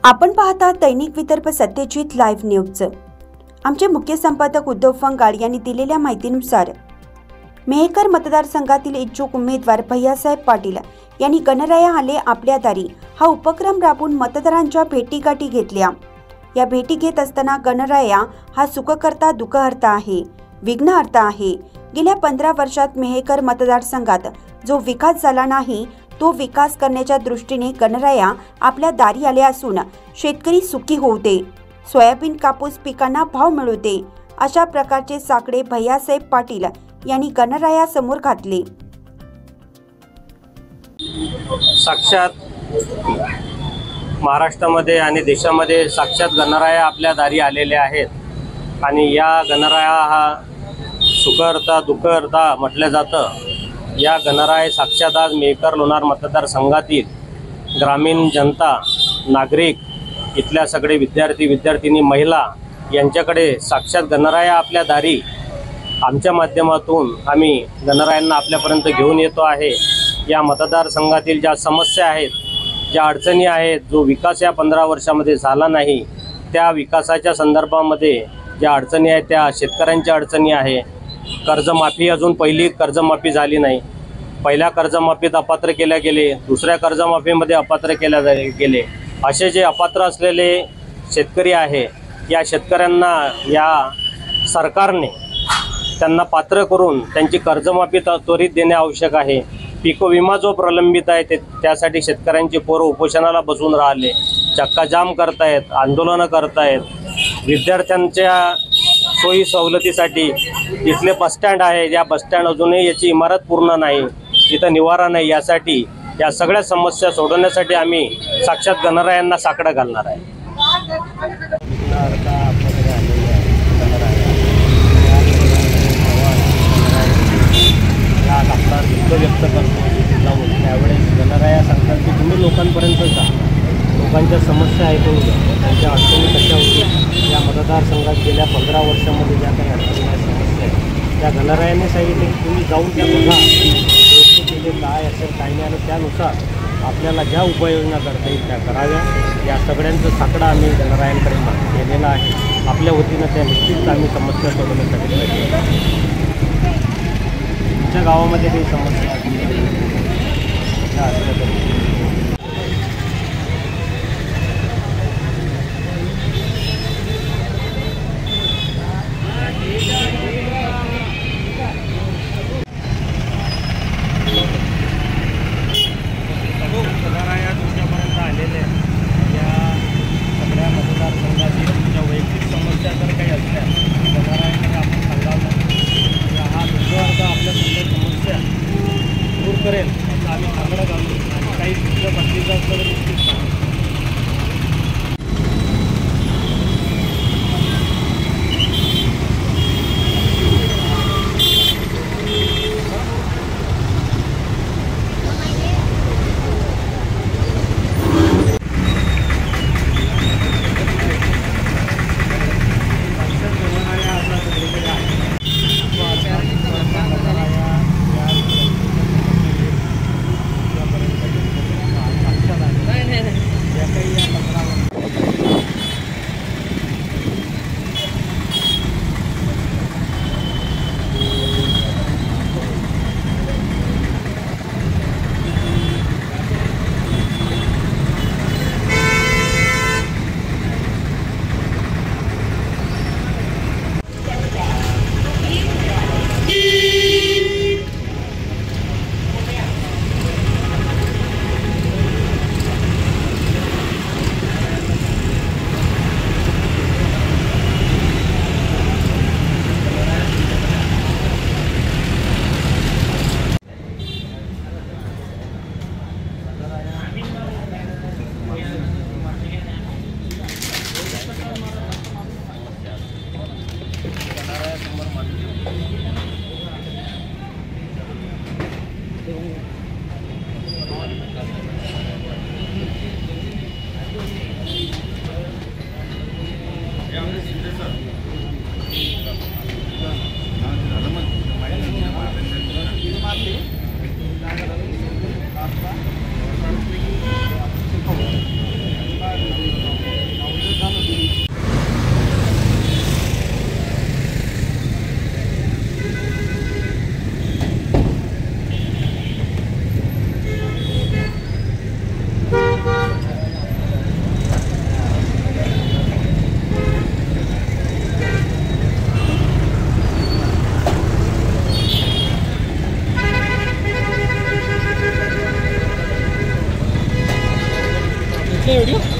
आपण पाहता दैनिक Vidarbha Satyajit live news. आमचे मुख्य संपादक उद्धव फंगाड यांनी दिलेल्या माहितीनुसार मेहकर मतदारसंघातील इच्छुक उमेदवार भैयासाहेब पाटील यांनी गणराया आले आपल्या दारी हा उपक्रम राबवून मतदारांच्या भेटीगाठी घेतल्या। या भेटी घेत असताना गणराया हा सुखकर्ता दुःखहर्ता आहे, विघ्नहर्ता आहे। गेल्या 15 वर्षात मेहकर मतदारसंघात जो विकास झाला नाही तो विकास करण्याच्या दृष्टीने गणराया आपल्या दारी आले असून शेतकरी सुखी होऊ दे, सोयाबीन कापूस पिकांना भाव मिळू दे, अशा प्रकारचे साकडे भैयासाहेब पाटील यांनी गणराया समोर घातले। साक्षात महाराष्ट्रामध्ये आणि देशामध्ये साक्षात गणराया आपल्या दारी आलेले आहेत आणि या गणराया हा सुखहर्ता दुःखहर्ता म्हटलं जातं। या गणराय साक्षात आज मेहकर लोणार मतदारसंघातील ग्रामीण जनता, नागरिक, इथल्या सगळे विद्यार्थी विद्यार्थिनी, महिला यांच्याकडे साक्षात गणराया आपल्या दारी आमच्या माध्यमातून आम्ही गणरायांना आपल्यापर्यंत घेऊन येतो आहे। या मतदारसंघातील ज्या समस्या आहेत, ज्या अडचणी आहेत, जो विकास या 15 वर्षामध्ये झाला नाही त्या विकासाच्या संदर्भामध्ये ज्या अडचणी आहेत त्या शेतकऱ्यांच्या अडचणी आहे। कर्जमाफी अजून पहिली कर्जमाफी झाली नाही, पहिल्या कर्जमाफीत अपात्र केल्या गेले, दुसऱ्या कर्जमाफीमध्ये अपात्र केल्या गेले। असे जे अपात्र असलेले शेतकरी आहे या शेतकऱ्यांना या सरकारने त्यांना पात्र करून त्यांची कर्जमाफी त्वरित देणे आवश्यक आहे। पीक विमा जो प्रलंबित आहे त्यासाठी शेतकऱ्यांची पोरं उपोषणाला बसून राहिले, चक्काजाम करतायत, आंदोलनं करतायत। विद्यार्थ्यांच्या सोयी सवलतीसाठी इथले बसस्टँड आहे, या बसस्टँड अजूनही याची इमारत पूर्ण नाही, इथं निवारा नाही। यासाठी या सगळ्या समस्या सोडवण्यासाठी आम्ही साक्षात गणरायांना साकडं घालणार आहे। व्यक्त करतो जाऊन त्यावेळेस गणराया सांगतात की तुम्ही लोकांपर्यंत जा, लोकांच्या समस्या ऐकून घ्या, त्यांच्या अडचणी कशा होतील। या मतदारसंघात गेल्या 15 वर्षामध्ये ज्या काही अडचणी समस्या आहेत त्या गणरायाने सांगितले की तुम्ही जाऊन त्या बघा, परिस्थितीचे काय असेल काय नाही, आणि त्यानुसार आपल्याला ज्या उपाययोजना करता येईल त्या कराव्या। या सगळ्यांचं साकडं आम्ही गणरायांकडे केलेलं आहे। आपल्या वतीनं त्या निश्चित आम्ही समस्या सोडवण्यासाठी पाहिजे। तुमच्या गावामध्ये काही समस्या गणराया तुमच्यापर्यंत आलेले या सगळ्या मतदारसंघातील तुमच्या वैयक्तिक समस्या जर काही असल्या गणरायाकडे आपण सांगावं, हा दुःखहर्ता आपल्या सगळ्या समस्या दूर करेल असं आम्ही साकडं घालू आणि काही तुमच्या बदलीचं असलं तर निश्चित सांगू। व्हिडिओ